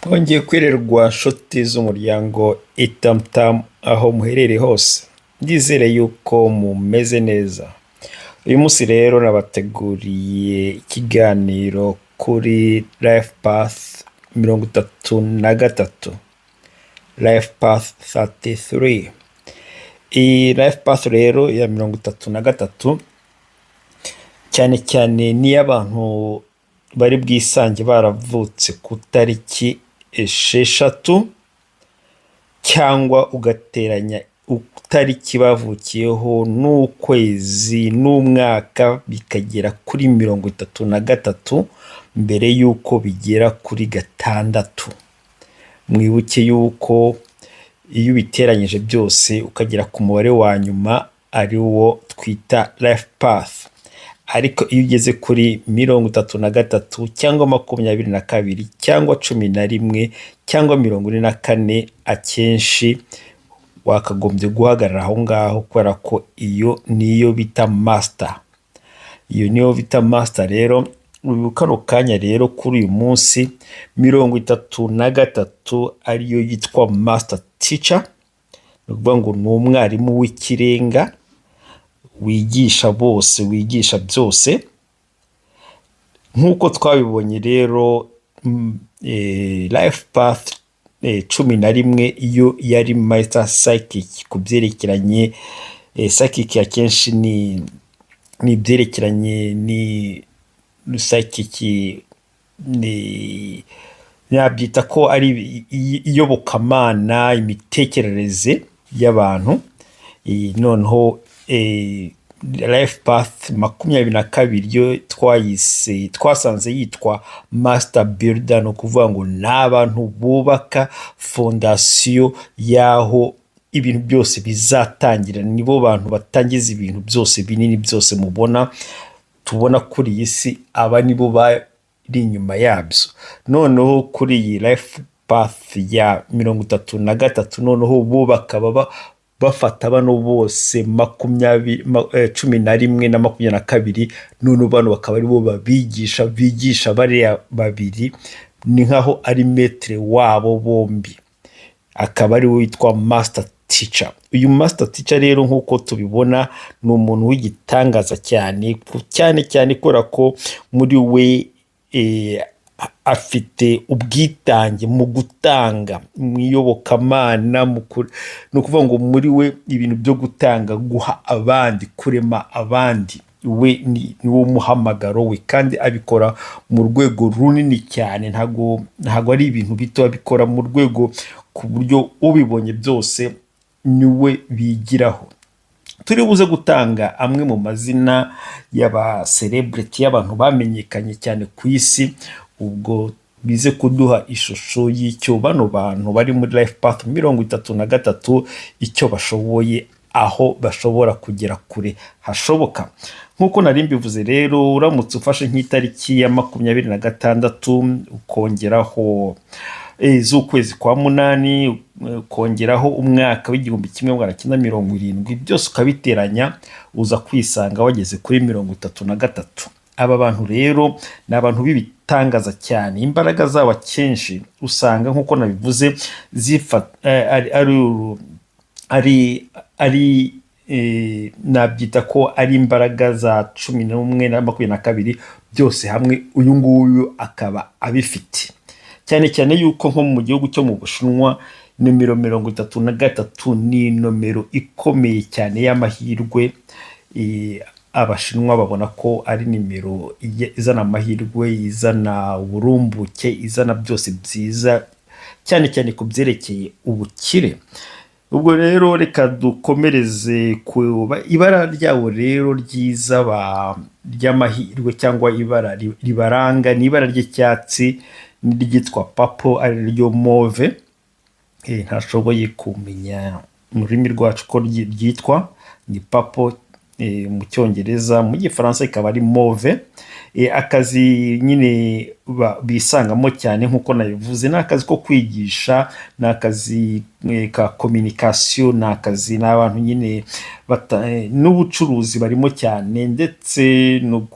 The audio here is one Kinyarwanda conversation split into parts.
Twongeye kwirirwa nshuti z'umuryango itamutamu aho muherereye hose, ndizere yuko mumeze neza. Uyu munsi rero nabateguriye ikiganiro kuri Life Path 33, Life Path 33. Iyi Life Path rero ya 33 cyane cyane n'iy'abantu bari bwisange baravutse ku tariki 6 cyangwa ugateranya utariki bavukiyeho n'ukwezi n'umwaka bikagera kuri 33 mbere yuko bigera kuri 6. Mwibuke yuko iyo ubiteranyije byose ukagera ku mubare wa nyuma ari wo twita Life Path. Ariko iyo ugeze kuri 33 cyangwa 22 cyangwa 11 cyangwa 44, akenshi wakagombye guhagarara aho ngaho, kubera ko iyo niyo bita master. Iyo niyo bita master rero. Kano kanya rero kuri uyu munsi 33 ariyo yitwa master teacher, ni ukuvuga ngo ni umwarimu w'ikirenga wigisha bose, wigisha byose. Nk'uko twabibonye rero Life Path 11 iyo yari Master Psychic ku byerekeranye psychic akenshi ni ibyerekeranye ni psychic, ni yabyita ko ari iyobokamana, imitekerereze y'abantu. Noneho Life Path 22 yo twasanze yitwa Master Builder, no kuvuga ngo n'abantu bubaka fondasiyo y'aho ibintu byose bizatangira. Nibo bantu batangiza ibintu byose binini byose tubona kuri iyi si, aba nibo bari inyuma yabyo. Noneho kuri iyi Life Path ya 33 noneho bo bakaba bafata bano bose 11 na 22, none bano bakaba ari bo bigisha bariya babiri, ni nkaho ari metre wabo bombi, akaba ari witwa Master Teacher. Uyu Master Teacher rero nk'uko tubibona ni umuntu w'igitangaza cyane kubera ko muri we afite ubwitange mu gutanga, mu iyobokamana, ni ukuvuga ngo muri we ibintu byo gutanga, guha abandi, kurema abandi, we ni wo muhamagaro we, kandi abikora mu rwego runini cyane. ntago ari ibintu bito, abikora mu rwego ku buryo ubibonye byose niwe bigiraho. Turi buze gutanga amwe mu mazina y'aba celebrity, y'abantu bamenyekanye cyane ku isi, ubwo bize kuduha ishusho y'icyo bano bantu bari muri Life Path 33 icyo bashoboye, aho bashobora kugera kure hashoboka. Nk'uko nari mbivuze rero, uramutse ufashe nk'itariki ya 26 ukongeraho z'ukwezi kwa munani, ukongeraho umwaka w'1970, byose ukabiteranya, uza kwisanga wageze kuri 33. Aba bantu rero ni abantu b'ibitangaza cyane. Imbaraga zabo akenshi usanga nk'uko nabivuze ari nabyita ko ari imbaraga za 11 na 22 byose hamwe, uyu nguyu akaba abifite. Cyane cyane yuko nko mu gihugu cyo mu Bushinwa numero 33 ni nomero ikomeye cyane y'amahirwe. Abashinwa babona ko ari nimero izana amahirwe, izana uburumbuke, izana byose byiza, cyane cyane ku byerekeye ubukire. Ubwo rero reka dukomereze ku ibara ryabo rero ryiza ry'amahirwe, cyangwa ibara ribaranga ni ibara ry'icyatsi n'iryitwa purple, ari ryo mauve. Ntashoboye kumenya mu rurimi rwacu ko ryitwa ni purple mu cyongereza, mu gifaransa ikaba ari mauve. Akazi nyine bisangamo cyane nk'uko nabivuze, ni akazi ko kwigisha, ni akazi ka communication, ni akazi n'abantu nyine n'ubucuruzi barimo cyane, ndetse no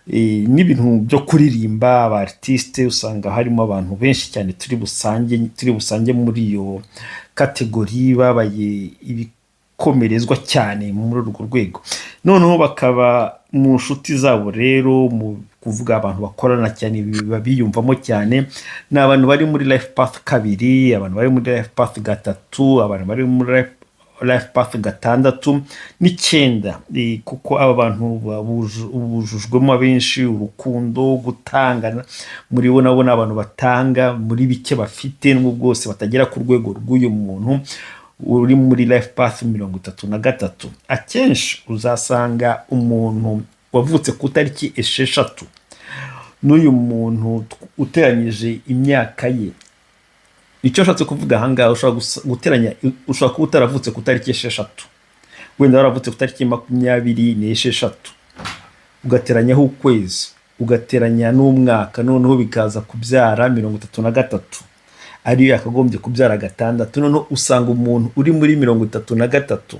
n'ibintu byo kuririmba aba artiste usanga harimo abantu benshi cyane turi busange muri iyo kategori babaye ibikomerezwa cyane muri urwo rwego, noneho bakaba mu nshuti zabo rero mu kuvuga abantu bakorana cyane biba biyumvamo cyane ni abantu bari muri life path kabiri, abantu bari muri life path gatatu, abantu bari muri life path gatandatu n'icyenda, kuko aba bantu bujujwemo abenshi urukundo gutanga muri bo, nabo ni abantu batanga muri bike bafite n'ubwo bwose batagera ku rwego rw'uyu muntu uri muri life path 33. Akenshi uzasanga umuntu wavutse ku tariki 6 n'uyu muntu uteranyije imyaka ye, icyo ashatse kuvuga ahangaha ushobora kuba utaravutse ku tariki 6, wenda waravutse ku tariki 26 ugateranyaho ukwezi ugateranya n'umwaka, noneho bikaza kubyara 33 ariyo yakagombye kubyara gatandatu. Noneho usanga umuntu uri muri 33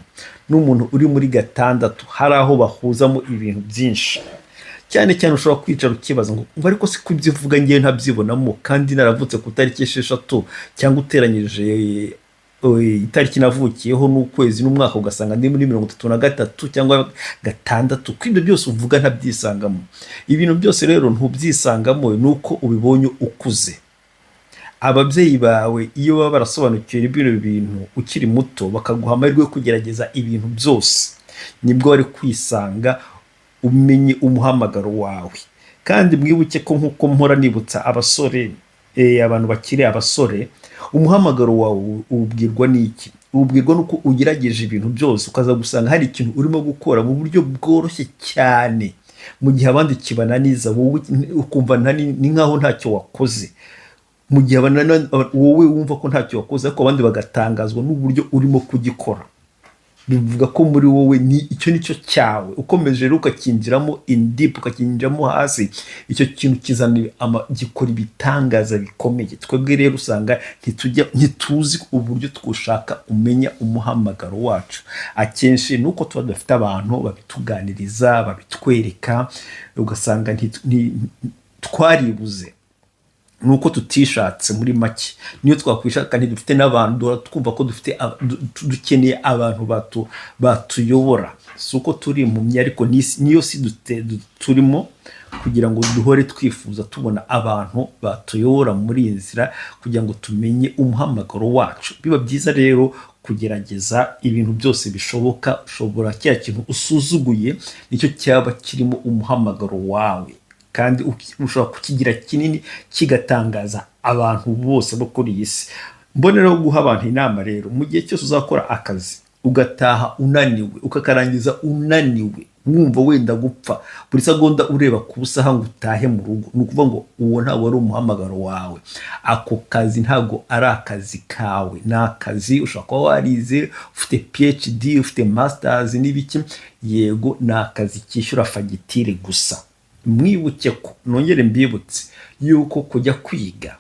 n'umuntu uri muri gatandatu hari aho bahuzamo ibintu byinshi cyane cyane. Ushobora kwicara ukibaza ngo ariko si kubyivuga ngiye ntabyibonamo kandi naravutse ku tariki 6, cyangwa uteranyije itariki navukiyeho n'ukwezi n'umwaka ugasanga ndi muri 33 cyangwa gatandatu, ko ibyo byose uvuga ntabyisangamo. Ibintu byose rero ntubyisangamo nuko ubibonye ukuze. Ababyeyi bawe iyo baba barasobanukiwe ibyo bintu ukiri muto bakaguha amahirwe yo kugerageza ibintu byose, nibwo wari kwisanga umenye umuhamagaro wawe. Kandi mwibuke ko nkuko mpora nibutsa abasore, abantu bakiri abasore, umuhamagaro wawe ubwirwa n'iki? Ubwirwa nuko ugerageje ibintu byose ukaza gusanga hari ikintu urimo gukora mu buryo bworoshye cyane, mu gihe abandi kibananiza wowe ukumva ni nkaho ntacyo wakoze. Mu gihe wowe wumva ko ntacyo wakoze ariko abandi bagatangazwa n'uburyo urimo kugikora, bivuga ko muri wowe icyo nicyo cyawe. Ukomeje rero ukakinjiramo in deep, ukakinjiramo hasi, icyo kintu gikora ibitangaza bikomeye. Twebwe rero usanga ntituzi uburyo twushaka umenya umuhamagaro wacu. Akenshi nuko tuba dufite abantu babituganiriza babitwereka, ugasanga twaribuze nuko tutishatse. Muri make niyo twakwishaka ntidufite n'abantu, twumva ko dukeneye abantu batuyobora. Si uko turi impumyi, ariko niyo si turimo kugira ngo duhore twifuza tubona abantu batuyobora muri iyi nzira kugira ngo tumenye umuhamagaro wacu. Biba byiza rero kugerageza ibintu byose bishoboka. Ushobora cya kintu usuzuguye nicyo cyaba kirimo umuhamagaro wawe, kandi ushobora kukigira kinini kigatangaza abantu bose bo kuri iyi si. Mboneraho guha abantu inama rero, mu gihe cyose uzakora akazi ugataha unaniwe, ukakarangiza unaniwe, wumva wenda gupfa, buri segonda ureba ku busaha ngo utahe mu rugo, ni ukuvuga ngo uwo ntabwo ari umuhamagaro wawe. Ako kazi ntabwo ari akazi kawe, ni akazi ushobora kuba warize, ufite PhD, ufite masters n'ibiki, yego ni akazi kishyura fagitire gusa. Mwibuke ko, nongere mbibutse yuko kujya kwiga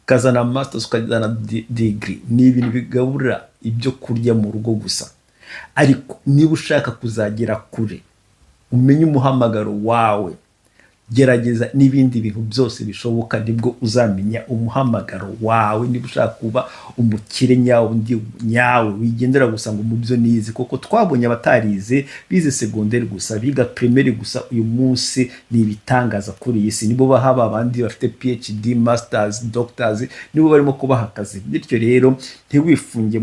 ukazana masters ukazana degree ni ibintu bigaburira ibyo kurya mu rugo gusa. Ariko niba ushaka kuzagera kure, umenye umuhamagaro wawe, gerageza n'ibindi bintu byose bishoboka, nibwo uzamenya umuhamagaro wawe. Niba ushaka kuba umukire nyawe, wigendera gusa ngo mu byo nize, kuko twabonye abatarize bize secondaire gusa, biga primaire gusa, uyu munsi ni ibitangaza kuri iyi si. Nibo bahaba abandi bafite PhD, masters, doctors, nibo barimo kubaha akazi. Bityo rero ntiwifunge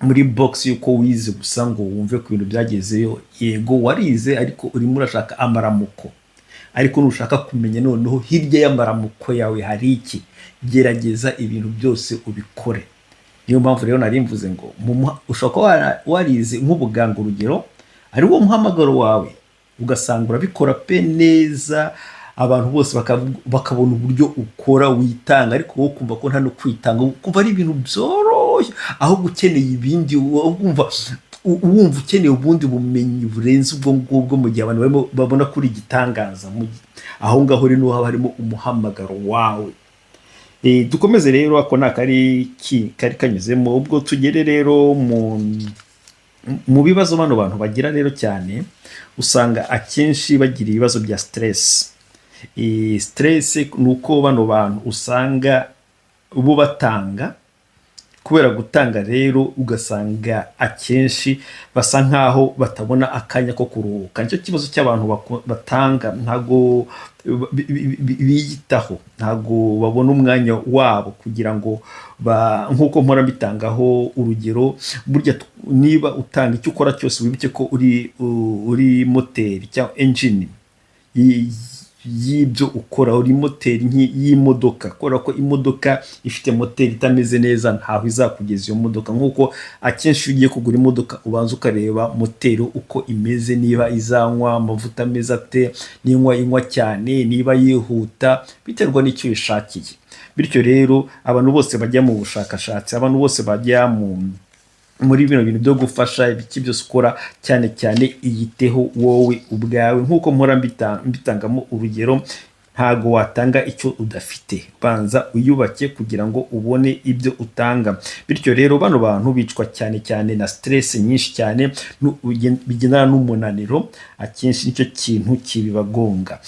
muri box yuko wize gusa ngo wumve ku bintu byagezeyo. Yego warize, ariko urimo urashaka amaramuko. Ariko nushaka kumenya noneho hirya y'amaramuko yawe hari iki, gerageza ibintu byose ubikore. Niyo mpamvu rero nari mvuze ngo ushobora kuba warize nk'ubuganga, urugero ari wo muhamagaro wawe, ugasanga urabikora pe neza, abantu bose bakabona uburyo ukora witanga, ariko wowe kumva ko nta no kwitanga, kumva ari ibintu byoroshye, aho gukeneye ibindi, wumva ukeneye ubundi bumenyi burenze ubwo ngubwo. Mu gihe abantu babona kuri igitangaza, aho ngaho rero haba harimo umuhamagaro wawe. Dukomeze rero, ako nakari kanyuzemo. Ubwo tugere rero mu bibazo bano bantu bagira rero cyane usanga akenshi bagira ibibazo bya stress. Stress ni uko bano bantu usanga bo batanga, kubera gutanga rero ugasanga akenshi basa nkaho batabona akanya ko kuruhuka. Nicyo kibazo cy'abantu batanga, ntago biyitaho, ntago babona umwanya wabo kugira ngo nkuko mpora mbitangaho urugero, burya niba utanga icyo ukora cyose wibuke ko uri moteri cyangwa engine y'ibyo ukora, uri moteri y'imodoka. Kubera ko imodoka ifite moteri itameze neza ntaho izakugeza iyo modoka. Nkuko akenshi ugiye kugura imodoka ubanza ukareba moteri uko imeze, niba izanywa amavuta meza ate, niba inywa cyane, niba yihuta, biterwa n'icyo wishakiye. Bityo rero abantu bose bajya mu bushakashatsi, abantu bose bajya muri bino bintu byo gufasha ibiki byose ukora, cyane cyane iyiteho wowe ubwawe. Nkuko mpora mbitangamo urugero, ntago watanga icyo udafite, banza uyubake kugira ngo ubone ibyo utanga. Bityo rero bano bantu bicwa cyane cyane na stress nyinshi cyane, bigendana n'umunaniro, akenshi nicyo kintu kibibagonga.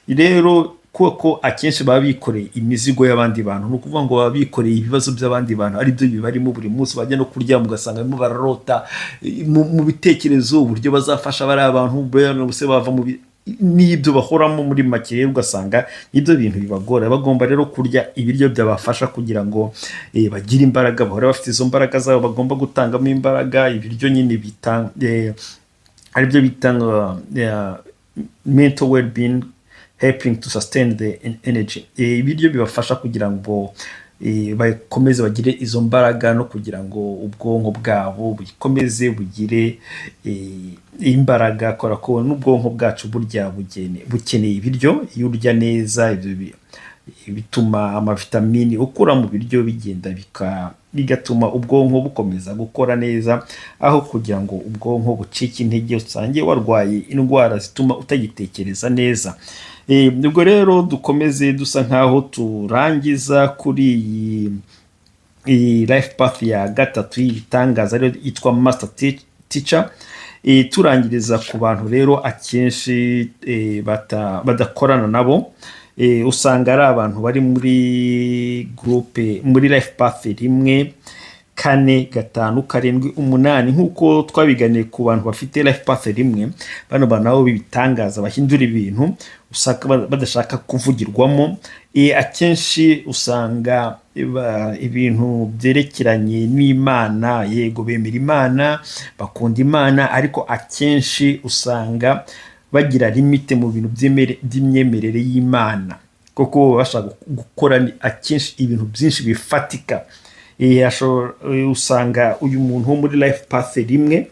Rero kuko akenshi baba bikoreye imizigo y'abandi bantu, no kuvuga ngo baba bikoreye ibibazo by'abandi bantu, ari byo bibarimo buri munsi. Bajya no kuryama ugasanga barimo bararota mu bitekerezo uburyo bazafasha bari abantu bose bava mu n'ibyo bahoramo. Muri make rero ugasanga ibyo bintu bibagora. Bagomba rero kurya ibiryo byabafasha kugira ngo bagire imbaraga, bahora bafite izo mbaraga zabo bagomba gutangamo imbaraga. Ibiryo nyine bitanga aribyo bitanga mental well-being, helping to sustain the energy. Ibiryo bibafasha kugira ngo bakomeze bagire izo mbaraga, no kugira ngo ubwonko bwabo bukomeze bugire imbaraga. Kora ko n'ubwonko bwacu burya bukeneye ibiryo. Iyo urya neza, ibyo bituma amavitamini ukura mu biryo bigenda bigatuma ubwonko bukomeza gukora neza, aho kugira ngo ubwonko bucike intege usange warwaye indwara zituma utagitekereza neza. Ubwo rero dukomeze dusa nkaho turangiza kuri iyi life path ya gatatu y'ibitangaza rero yitwa master teacher. Turangiriza ku bantu rero akenshi badakorana nabo. Usanga ari abantu bari muri groupe, muri life path rimwe, 4, 5, 7, 8, nkuko twabiganiye ku bantu bafite life path rimwe. Bano bantu nabo bibitangaza bahindura ibintu usanga badashaka kuvugirwamo. Akenshi usanga ibintu byerekeranye n'Imana, yego bemera Imana, bakunda Imana, ariko akenshi usanga bagira limite mu bintu by'imyemerere y'Imana, kuko bashaka gukora akenshi ibintu byinshi bifatika. Usanga uyu muntu wo muri life path rimwe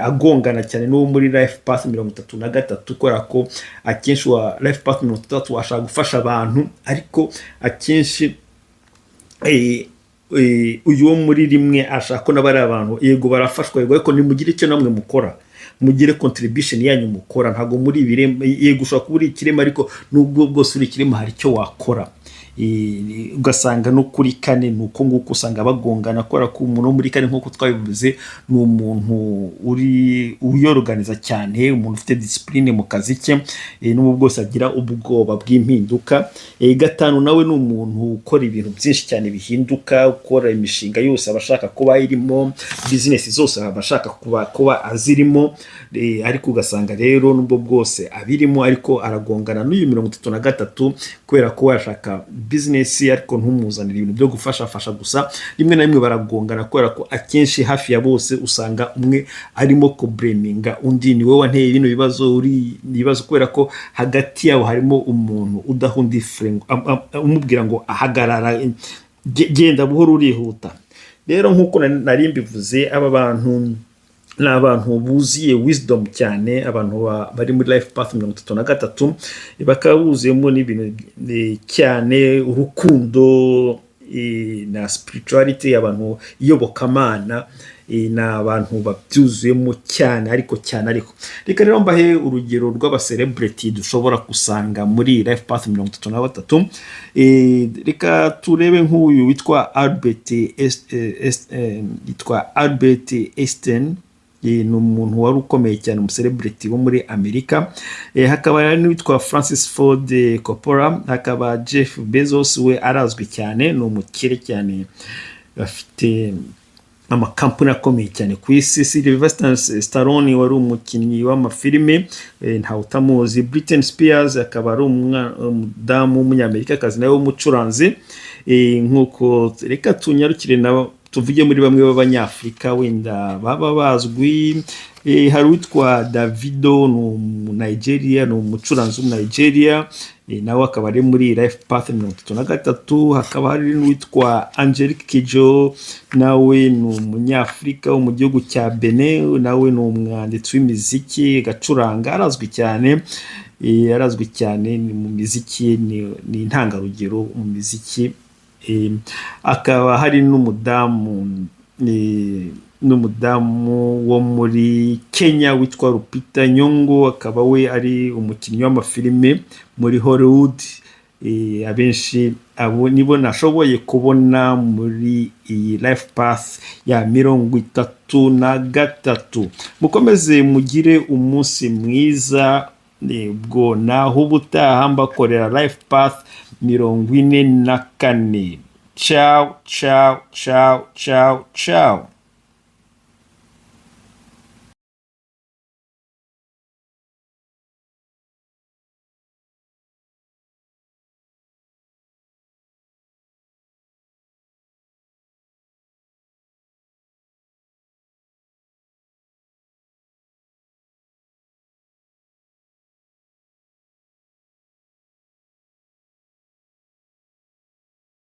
agongana cyane n'uwo muri life path 33, kubera ko akenshi wa life path 33 ashaka gufasha abantu, ariko akenshi uyu wo muri rimwe ashaka ko n'abari abantu yego barafashwa, yego ariko nimugire icyo namwe mukora, mugire contribution yanyu mukora. Ntago muri birema, yego ushaka kubura ikirema, ariko nubwo bwose uri ikirema hari icyo wakora. Ugasanga no kuri 4 nuko nguko usanga bagongana, kubera ko umuntu muri 4 nkuko twabivuze ni umuntu uyorganiza cyane, umuntu ufite discipline mu kazi ke, n'ubwo bwose agira ubwoba bw'impinduka. 5 nawe ni umuntu ukora ibintu byinshi cyane bihinduka, ukora imishinga yose abashaka kuba irimo, business zose abashaka kuba azirimo, ariko ugasanga rero n'ubwo bwose abirimo, ariko aragongana n'uyu 33 kubera ko yashaka business ariko ntumuzanira ibintu byo gufasha gusa. Rimwe na rimwe baragongana, kubera ko akenshi hafi ya bose usanga umwe arimo ko blaminga undi, ni wowe wanteye bino bibazo, kubera ko hagati yabo harimo umuntu udahundi friend umubwira ngo ahagarara, genda buhoro urihuta. Rero nkuko nari mbivuze, aba bantu ni abantu buziye wisdom cyane, abantu bari muri life path 33 bakaba buzuyemo n'ibintu cyane, urukundo na spirituality, abantu iyobokamana, na abantu babyuzuyemo cyane. Ariko reka rero mbahe urugero rw'aba celebrity dushobora kusanga muri life path 33. Reka turebe nk'uyu witwa Albert Einstein. ni umuntu wari ukomeye cyane, umucelebrity wo muri Amerika. Hakaba n'uwitwa Francis Ford Coppola, hakaba Jeff Bezos, we arazwi cyane, ni umukire cyane, afite amakampani akomeye cyane ku isi. Sylvester Stallone wari umukinnyi w'amafilime, ntawe utamuzi. Britney Spears akaba ari umudamu w'umunyamerikakazi nawe w'umucuranzi. Nk'uko reka tunyarukire nabo tuvuge muri bamwe b'abanyafurika wenda baba bazwi. Hari uwitwa Davido, ni Nigeria, ni umucuranzi w'Unigeria, nawe akaba ari muri Life Path 33. Hakaba hari n'uwitwa Angelique Kidjo, nawe ni umunyafurika wo mu gihugu cya Benin, nawe ni umwanditsi w'imiziki, gacuranga, arazwi cyane mu miziki, ni intangarugero mu miziki. Akaba hari n'umudamu wo muri Kenya witwa Lupita Nyong'o, akaba we ari umukinnyi w'amafilime muri Hollywood. Abenshi abo nibo nashoboye kubona muri iyi Life Path ya 33. Mukomeze mugire umunsi mwiza, bwo naho ubutaha mbakorera Life Path 44. Ciao, ciao, ciao, ciao, ciao.